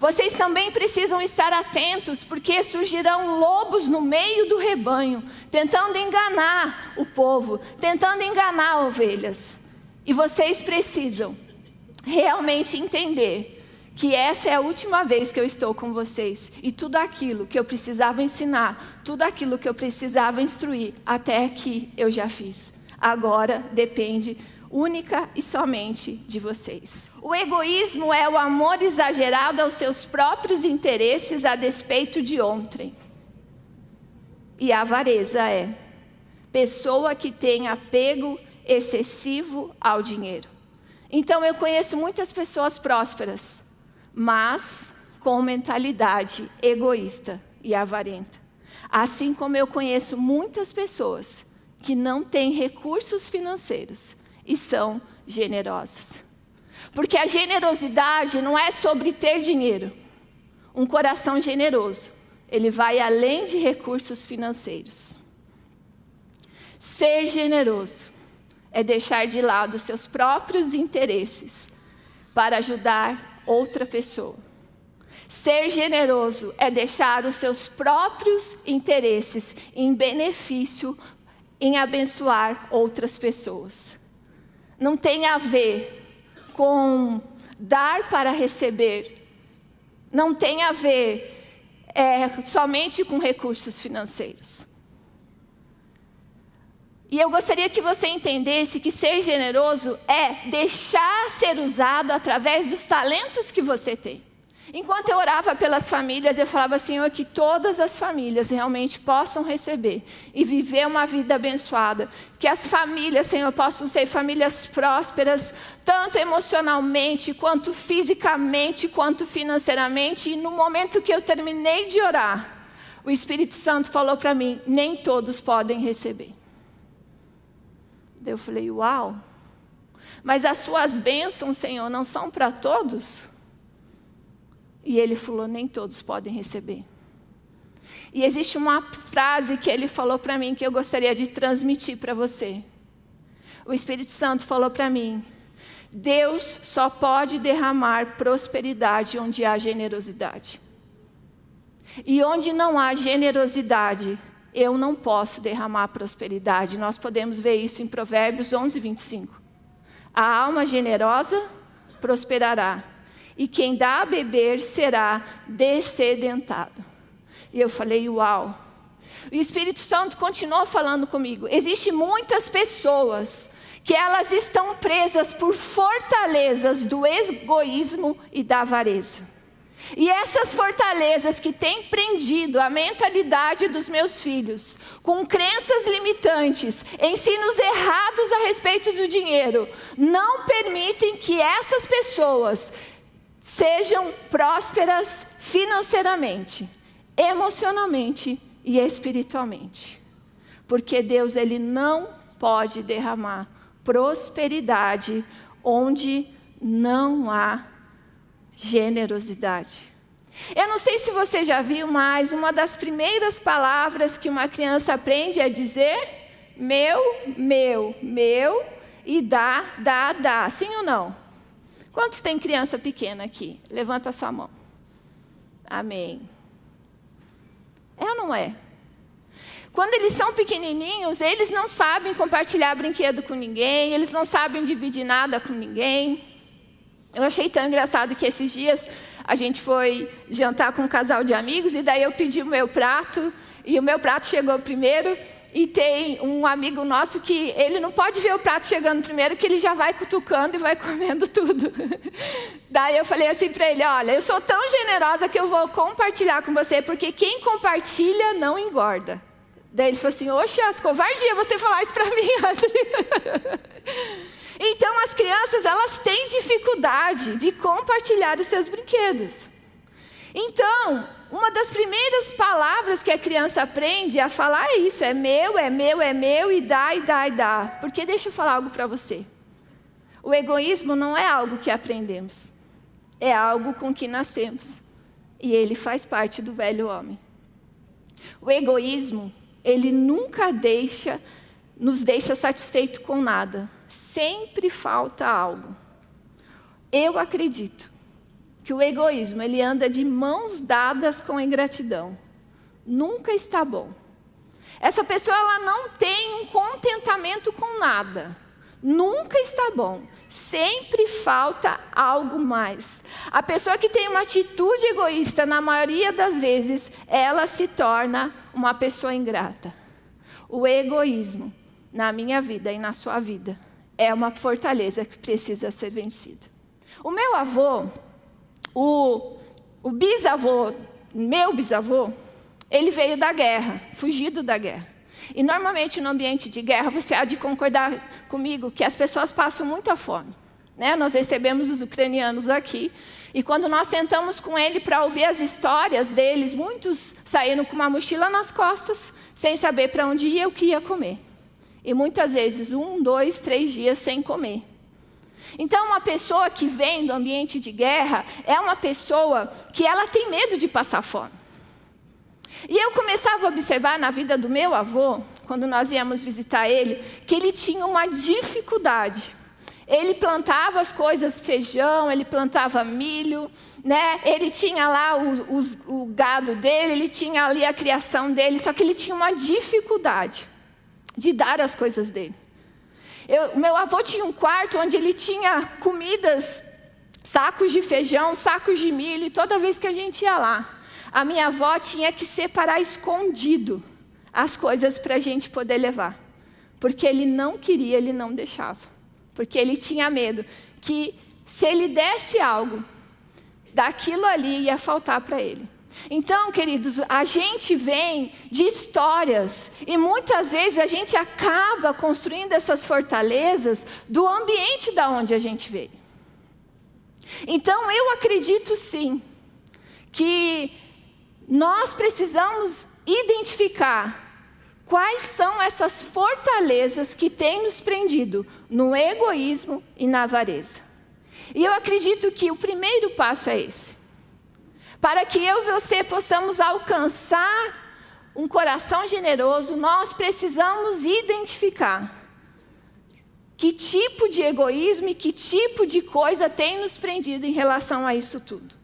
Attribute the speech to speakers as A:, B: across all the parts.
A: Vocês também precisam estar atentos, porque surgirão lobos no meio do rebanho, tentando enganar o povo, tentando enganar ovelhas. E vocês precisam realmente entender que essa é a última vez que eu estou com vocês. E tudo aquilo que eu precisava ensinar, tudo aquilo que eu precisava instruir, até aqui eu já fiz. Agora depende única e somente de vocês. O egoísmo é o amor exagerado aos seus próprios interesses a despeito de outrem. E a avareza é pessoa que tem apego excessivo ao dinheiro. Então eu conheço muitas pessoas prósperas, mas com mentalidade egoísta e avarenta. Assim como eu conheço muitas pessoas que não têm recursos financeiros e são generosas. Porque a generosidade não é sobre ter dinheiro. Um coração generoso, ele vai além de recursos financeiros. Ser generoso é deixar de lado seus próprios interesses para ajudar outra pessoa. Ser generoso é deixar os seus próprios interesses em benefício, em abençoar outras pessoas. Não tem a ver com dar para receber. Não tem a ver somente com recursos financeiros. E eu gostaria que você entendesse que ser generoso é deixar ser usado através dos talentos que você tem. Enquanto eu orava pelas famílias, eu falava, Senhor, que todas as famílias realmente possam receber e viver uma vida abençoada. Que as famílias, Senhor, possam ser famílias prósperas, tanto emocionalmente, quanto fisicamente, quanto financeiramente. E no momento que eu terminei de orar, o Espírito Santo falou para mim, nem todos podem receber. Eu falei, uau, mas as suas bênçãos, Senhor, não são para todos? E ele falou, nem todos podem receber. E existe uma frase que ele falou para mim que eu gostaria de transmitir para você. O Espírito Santo falou para mim, Deus só pode derramar prosperidade onde há generosidade. E onde não há generosidade, eu não posso derramar prosperidade. Nós podemos ver isso em Provérbios 11, 25. A alma generosa prosperará. E quem dá a beber será dessedentado. E eu falei, uau. O Espírito Santo continuou falando comigo. Existem muitas pessoas que elas estão presas por fortalezas do egoísmo e da avareza. E essas fortalezas que têm prendido a mentalidade dos meus filhos, com crenças limitantes, ensinos errados a respeito do dinheiro, não permitem que essas pessoas sejam prósperas financeiramente, emocionalmente e espiritualmente. Porque Deus, Ele não pode derramar prosperidade onde não há generosidade. Eu não sei se você já viu, mas uma das primeiras palavras que uma criança aprende é dizer meu, meu, meu e dá, dá, dá. Sim ou não? Quantos tem criança pequena aqui? Levanta a sua mão. Amém. É ou não é? Quando eles são pequenininhos, eles não sabem compartilhar brinquedo com ninguém, eles não sabem dividir nada com ninguém. Eu achei tão engraçado que esses dias a gente foi jantar com um casal de amigos e daí eu pedi o meu prato e o meu prato chegou primeiro e tem um amigo nosso que ele não pode ver o prato chegando primeiro que ele já vai cutucando e vai comendo tudo. Daí eu falei assim para ele, olha, eu sou tão generosa que eu vou compartilhar com você porque quem compartilha não engorda. Daí ele falou assim, oxe, as covardia você falar isso para mim, Adri. Então, as crianças, elas têm dificuldade de compartilhar os seus brinquedos. Então, uma das primeiras palavras que a criança aprende a falar é isso, é meu, é meu, é meu, e dá, e dá, e dá. Porque deixa eu falar algo para você. O egoísmo não é algo que aprendemos, é algo com que nascemos. E ele faz parte do velho homem. O egoísmo, ele nunca nos deixa satisfeito com nada. Sempre falta algo. Eu acredito que o egoísmo, ele anda de mãos dadas com a ingratidão. Nunca está bom. Essa pessoa, ela não tem um contentamento com nada. Nunca está bom. Sempre falta algo mais. A pessoa que tem uma atitude egoísta, na maioria das vezes, ela se torna uma pessoa ingrata. O egoísmo, na minha vida e na sua vida, é uma fortaleza que precisa ser vencida. O meu avô, o bisavô, meu bisavô, ele veio da guerra, fugido da guerra. E normalmente no ambiente de guerra, você há de concordar comigo que as pessoas passam muita fome. Né? Nós recebemos os ucranianos aqui, e quando nós sentamos com ele para ouvir as histórias deles, muitos saíram com uma mochila nas costas, sem saber para onde ia, o que ia comer. E muitas vezes 1, 2, 3 dias sem comer. Então, uma pessoa que vem do ambiente de guerra é uma pessoa que ela tem medo de passar fome. E eu começava a observar na vida do meu avô, quando nós íamos visitar ele, que ele tinha uma dificuldade. Ele plantava as coisas, feijão, ele plantava milho, né? Ele tinha lá o gado dele, ele tinha ali a criação dele, só que ele tinha uma dificuldade de dar as coisas dele. Meu avô tinha um quarto onde ele tinha comidas, sacos de feijão, sacos de milho, e toda vez que a gente ia lá, a minha avó tinha que separar escondido as coisas para a gente poder levar. Porque ele não queria, ele não deixava. Porque ele tinha medo que se ele desse algo, daquilo ali ia faltar para ele. Então, queridos, a gente vem de histórias e muitas vezes a gente acaba construindo essas fortalezas do ambiente da onde a gente veio. Então, eu acredito sim que nós precisamos identificar quais são essas fortalezas que têm nos prendido no egoísmo e na avareza. E eu acredito que o primeiro passo é esse. Para que eu e você possamos alcançar um coração generoso, nós precisamos identificar que tipo de egoísmo e que tipo de coisa tem nos prendido em relação a isso tudo.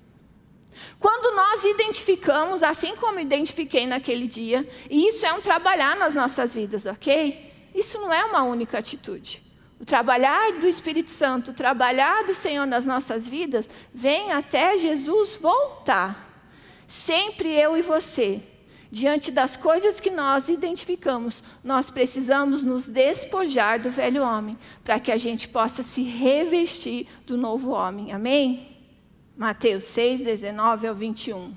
A: Quando nós identificamos, assim como identifiquei naquele dia, e isso é um trabalhar nas nossas vidas, ok? Isso não é uma única atitude. O trabalhar do Espírito Santo, o trabalhar do Senhor nas nossas vidas, vem até Jesus voltar. Sempre eu e você, diante das coisas que nós identificamos, nós precisamos nos despojar do velho homem, para que a gente possa se revestir do novo homem. Amém? Mateus 6, 19 ao 21.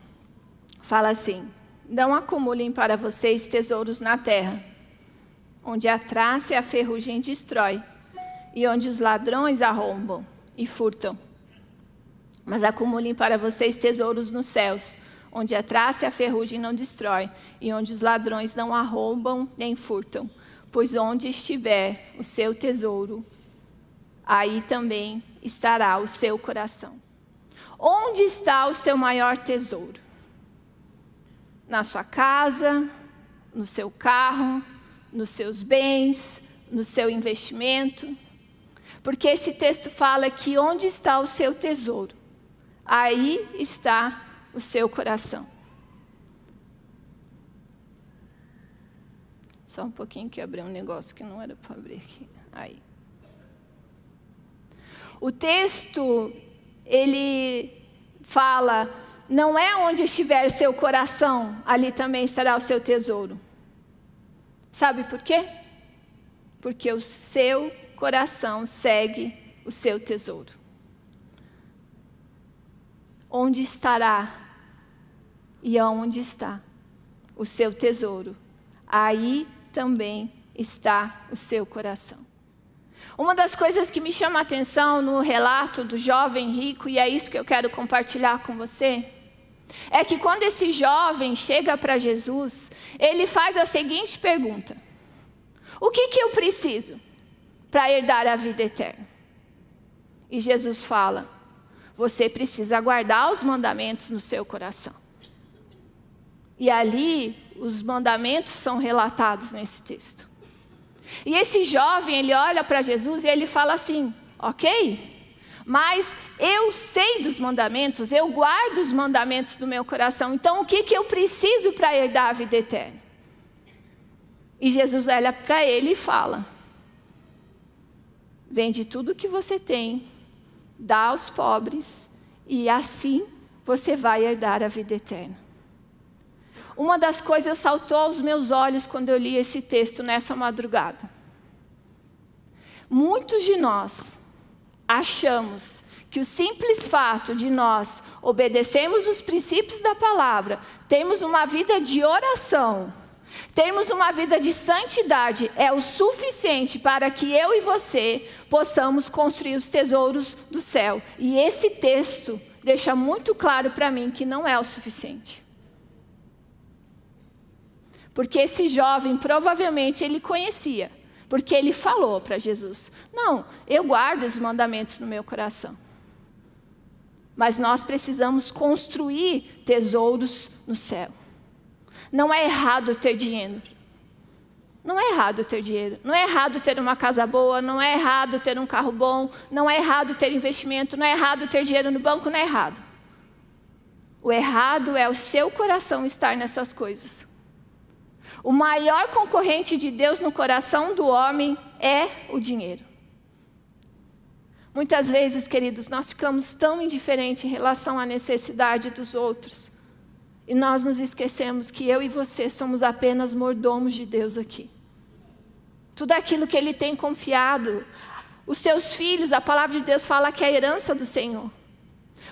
A: Fala assim: não acumulem para vocês tesouros na terra, onde a traça e a ferrugem destrói, e onde os ladrões arrombam e furtam. Mas acumulem para vocês tesouros nos céus, onde a traça e a ferrugem não destrói, e onde os ladrões não arrombam nem furtam. Pois onde estiver o seu tesouro, aí também estará o seu coração. Onde está o seu maior tesouro? Na sua casa, no seu carro, nos seus bens, no seu investimento? Porque esse texto fala que onde está o seu tesouro, aí está o seu coração. Só um pouquinho que eu abri um negócio que não era para abrir aqui. Aí. O texto, ele fala, não é onde estiver seu coração, ali também estará o seu tesouro. Sabe por quê? Porque o seu coração segue o seu tesouro. Onde estará e aonde está o seu tesouro, aí também está o seu coração. Uma das coisas que me chama a atenção no relato do jovem rico, e é isso que eu quero compartilhar com você, é que quando esse jovem chega para Jesus, ele faz a seguinte pergunta: o que eu preciso para herdar a vida eterna? E Jesus fala: você precisa guardar os mandamentos no seu coração. E ali, os mandamentos são relatados nesse texto. E esse jovem, ele olha para Jesus e ele fala assim: ok, mas eu sei dos mandamentos, eu guardo os mandamentos do meu coração. Então, o que eu preciso para herdar a vida eterna? E Jesus olha para ele e fala: vende tudo que você tem, dá aos pobres, e assim você vai herdar a vida eterna. Uma das coisas saltou aos meus olhos quando eu li esse texto nessa madrugada. Muitos de nós achamos que o simples fato de nós obedecermos os princípios da palavra, termos uma vida de oração, termos uma vida de santidade, é o suficiente para que eu e você possamos construir os tesouros do céu. E esse texto deixa muito claro para mim que não é o suficiente. Porque esse jovem, provavelmente, ele conhecia. Porque ele falou para Jesus: não, eu guardo os mandamentos no meu coração. Mas nós precisamos construir tesouros no céu. Não é errado ter dinheiro. Não é errado ter dinheiro. Não é errado ter uma casa boa. Não é errado ter um carro bom. Não é errado ter investimento. Não é errado ter dinheiro no banco. Não é errado. O errado é o seu coração estar nessas coisas. O maior concorrente de Deus no coração do homem é o dinheiro. Muitas vezes, queridos, nós ficamos tão indiferentes em relação à necessidade dos outros. E nós nos esquecemos que eu e você somos apenas mordomos de Deus aqui. Tudo aquilo que Ele tem confiado, os seus filhos, a palavra de Deus fala que é a herança do Senhor.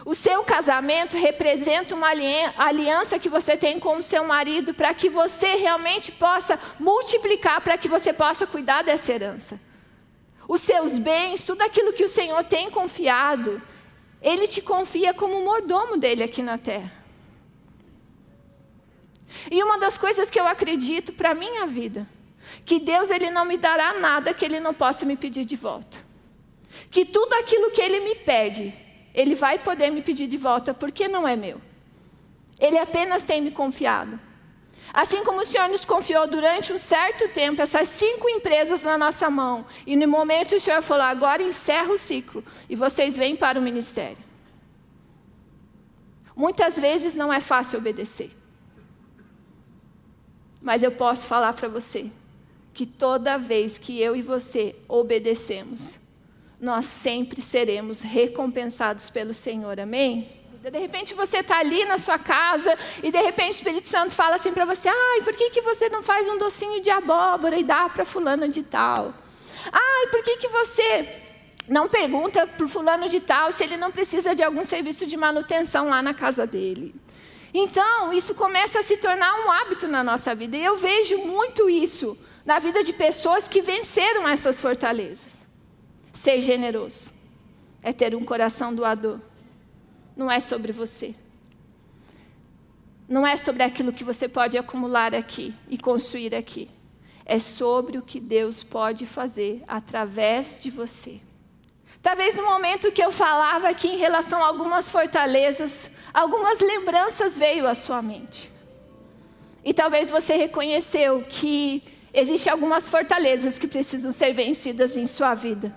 A: O seu casamento representa uma aliança que você tem com o seu marido para que você realmente possa multiplicar, para que você possa cuidar dessa herança. Os seus bens, tudo aquilo que o Senhor tem confiado, Ele te confia como mordomo dele aqui na terra. E uma das coisas que eu acredito para a minha vida, que Deus ele não me dará nada que Ele não possa me pedir de volta. Que tudo aquilo que Ele me pede, Ele vai poder me pedir de volta, porque não é meu. Ele apenas tem me confiado. Assim como o Senhor nos confiou durante um certo tempo, essas 5 empresas na nossa mão, e no momento o Senhor falou: agora encerra o ciclo, e vocês vêm para o ministério. Muitas vezes não é fácil obedecer. Mas eu posso falar para você, que toda vez que eu e você obedecemos, nós sempre seremos recompensados pelo Senhor, amém? De repente você está ali na sua casa e de repente o Espírito Santo fala assim para você: ai, por que você não faz um docinho de abóbora e dá para fulano de tal? Ai, por que você não pergunta para o fulano de tal se ele não precisa de algum serviço de manutenção lá na casa dele? Então, isso começa a se tornar um hábito na nossa vida. E eu vejo muito isso na vida de pessoas que venceram essas fortalezas. Ser generoso é ter um coração doador. Não é sobre você. Não é sobre aquilo que você pode acumular aqui e construir aqui. É sobre o que Deus pode fazer através de você. Talvez no momento que eu falava aqui em relação a algumas fortalezas, algumas lembranças veio à sua mente. E talvez você reconheceu que existem algumas fortalezas que precisam ser vencidas em sua vida.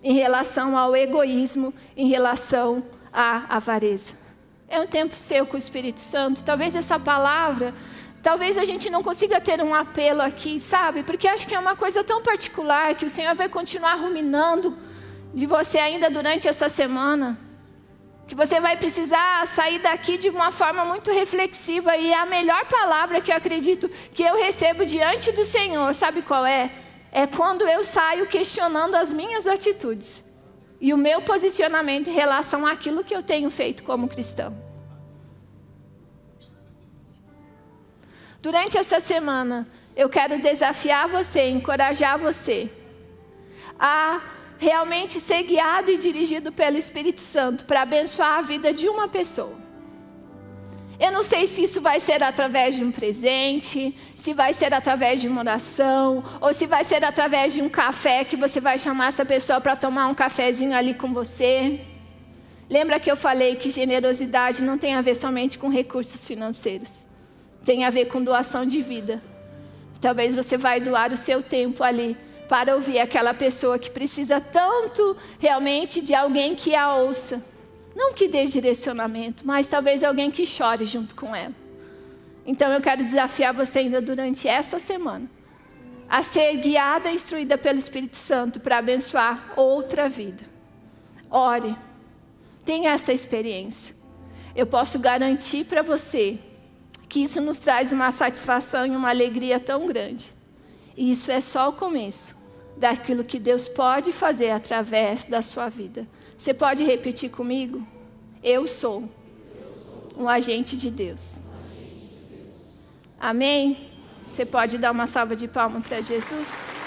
A: Em relação ao egoísmo, em relação à avareza. É um tempo seu com o Espírito Santo. Talvez essa palavra, talvez a gente não consiga ter um apelo aqui, sabe? Porque acho que é uma coisa tão particular que o Senhor vai continuar ruminando de você ainda durante essa semana. Que você vai precisar sair daqui de uma forma muito reflexiva. E a melhor palavra que eu acredito que eu recebo diante do Senhor, sabe qual é? É quando eu saio questionando as minhas atitudes e o meu posicionamento em relação àquilo que eu tenho feito como cristão. Durante essa semana, eu quero desafiar você, encorajar você a realmente ser guiado e dirigido pelo Espírito Santo para abençoar a vida de uma pessoa. Eu não sei se isso vai ser através de um presente, se vai ser através de uma oração, ou se vai ser através de um café que você vai chamar essa pessoa para tomar um cafezinho ali com você. Lembra que eu falei que generosidade não tem a ver somente com recursos financeiros. Tem a ver com doação de vida. Talvez você vai doar o seu tempo ali para ouvir aquela pessoa que precisa tanto realmente de alguém que a ouça. Não que dê direcionamento, mas talvez alguém que chore junto com ela. Então eu quero desafiar você ainda durante essa semana a ser guiada e instruída pelo Espírito Santo para abençoar outra vida. Ore, tenha essa experiência. Eu posso garantir para você que isso nos traz uma satisfação e uma alegria tão grande. E isso é só o começo daquilo que Deus pode fazer através da sua vida. Você pode repetir comigo? Eu sou um agente de Deus. Amém? Você pode dar uma salva de palmas para Jesus?